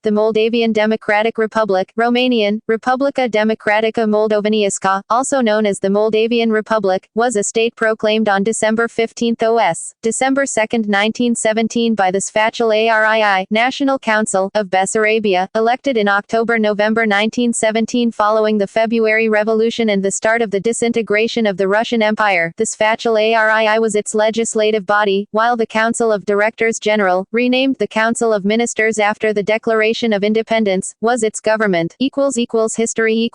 The Moldavian Democratic Republic, Romanian, Republica Democratică Moldoveneasc, also known as the Moldavian Republic, was a state proclaimed on December 15 OS, December 2, 1917 by the Sfatul Arii, National Council, of Bessarabia, elected in October-November 1917 following the February Revolution and the start of the disintegration of the Russian Empire. The Sfatul Arii was its legislative body, while the Council of Directors General, renamed the Council of Ministers after the Declaration of Independence, was its government. History.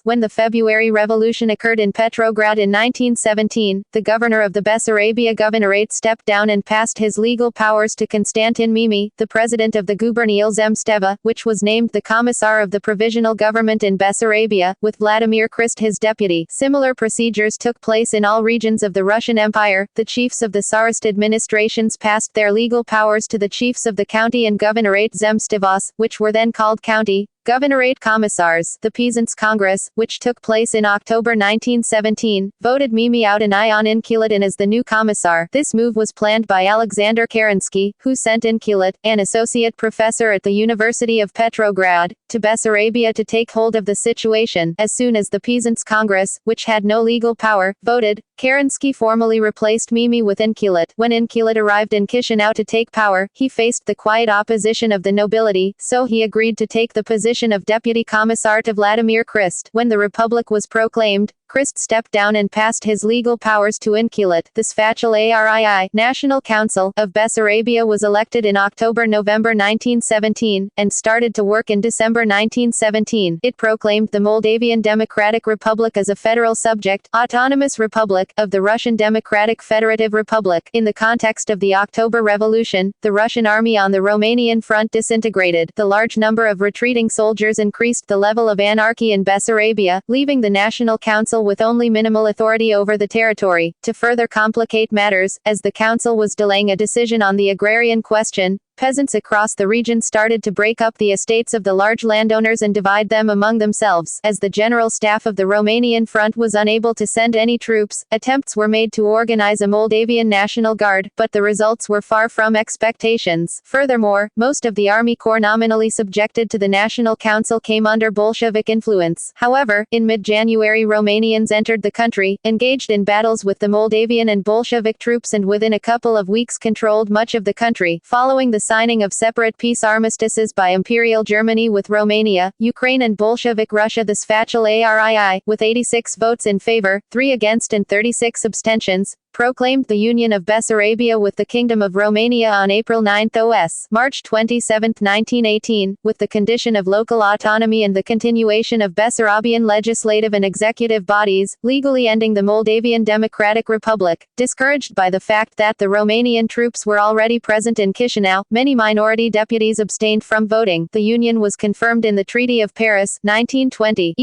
When the February Revolution occurred in Petrograd in 1917, the governor of the Bessarabia Governorate stepped down and passed his legal powers to Constantin Mimi, the president of the Gubernial Zemstva, which was named the Commissar of the Provisional Government in Bessarabia, with Vladimir Crist his deputy. Similar procedures took place in all regions of the Russian Empire. The chiefs of the Tsarist administrations passed their legal powers to the chiefs of the county and governorate Zemstvos, which were then called county governorate commissars. The Peasants' Congress, which took place in October 1917, voted Mimi out and Ion Inculet as the new commissar. This move was planned by Alexander Kerensky, who sent Inculet, an associate professor at the University of Petrograd, to Bessarabia to take hold of the situation. As soon as the Peasants' Congress, which had no legal power, voted, Kerensky formally replaced Mimi with Inculet. When Inculet arrived in Chisinau to take power, he faced the quiet opposition of the nobility, so he agreed to take the position of deputy commissar to Vladimir Crist. When the republic was proclaimed, Crist stepped down and passed his legal powers to Inculet. The Sfatul Arii, National Council, of Bessarabia was elected in October-November 1917, and started to work in December 1917. It proclaimed the Moldavian Democratic Republic as a federal subject, autonomous republic, of the Russian Democratic Federative Republic. In the context of the October Revolution, the Russian army on the Romanian front disintegrated. The large number of retreating soldiers increased the level of anarchy in Bessarabia, leaving the National Council with only minimal authority over the territory. To further complicate matters, as the council was delaying a decision on the agrarian question, peasants across the region started to break up the estates of the large landowners and divide them among themselves. As the general staff of the Romanian front was unable to send any troops, attempts were made to organize a Moldavian National Guard, but the results were far from expectations. Furthermore, most of the army corps nominally subjected to the National Council came under Bolshevik influence. However, in mid-January Romanians entered the country, engaged in battles with the Moldavian and Bolshevik troops, and within a couple of weeks controlled much of the country. Following the signing of separate peace armistices by Imperial Germany with Romania, Ukraine and Bolshevik Russia, the Sfatul Arii, with 86 votes in favor, 3 against and 36 abstentions, proclaimed the Union of Bessarabia with the Kingdom of Romania on April 9 OS. March 27, 1918, with the condition of local autonomy and the continuation of Bessarabian legislative and executive bodies, legally ending the Moldavian Democratic Republic. Discouraged by the fact that the Romanian troops were already present in Chisinau, many minority deputies abstained from voting. The union was confirmed in the Treaty of Paris, 1920.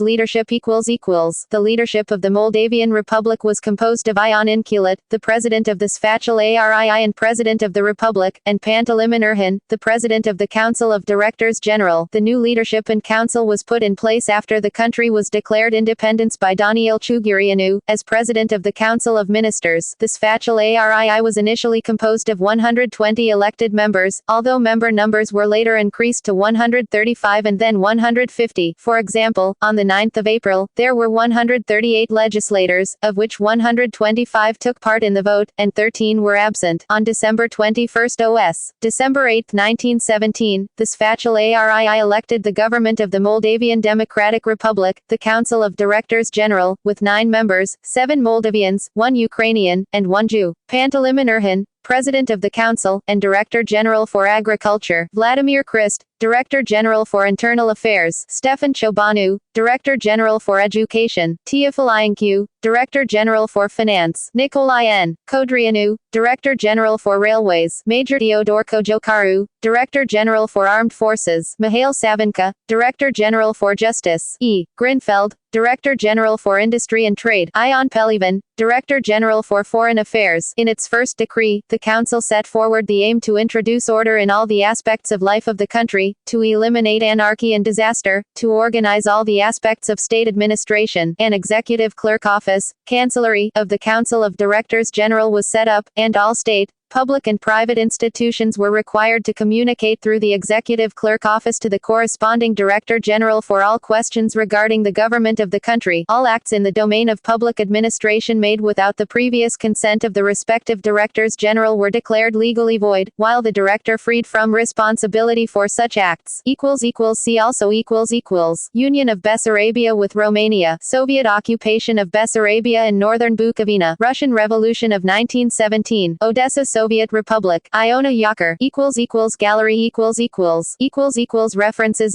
Leadership. The leadership of the Moldavian Republic was composed of Ion Inculet, the president of the Sfatul Arii and president of the Republic, and Panteleimon Erhan, the president of the Council of Directors General. The new leadership and council was put in place after the country was declared independence by Daniel Ciugurianu, as president of the Council of Ministers. The Sfatul Arii was initially composed of 120 elected members, although member numbers were later increased to 135 and then 150. For example, on the 9th of April, there were 138 legislators, of which 125 took part in the vote, and 13 were absent. On December 21 OS, December 8, 1917, the Sfatul Arii elected the government of the Moldavian Democratic Republic, the Council of Directors General, with 9 members, 7 Moldavians, 1 Ukrainian, and 1 Jew. Panteleimon Erhan, President of the Council, and Director General for Agriculture, Vladimir Crist, Director General for Internal Affairs, Stefan Ciobanu, Director General for Education, Teofil Iancu, Director General for Finance, Nicolae N. Codreanu, Director General for Railways, Major Teodor Cojocaru, Director General for Armed Forces, Mihail Savinka, Director General for Justice, E. Grinfeld, Director General for Industry and Trade, Ion Pelivan, Director General for Foreign Affairs. In its first decree, the Council set forward the aim to introduce order in all the aspects of life of the country, to eliminate anarchy and disaster, to organize all the aspects of state administration. An executive clerk office, Chancellery, of the Council of Directors General was set up, and all state, Public and private institutions were required to communicate through the Executive Clerk Office to the corresponding Director General for all questions regarding the government of the country. All acts in the domain of public administration made without the previous consent of the respective Directors General were declared legally void, while the Director freed from responsibility for such acts. See also Union of Bessarabia with Romania, Soviet occupation of Bessarabia and Northern Bukovina, Russian Revolution of 1917, Odessa Soviet Republic, Iona Yaker, Gallery References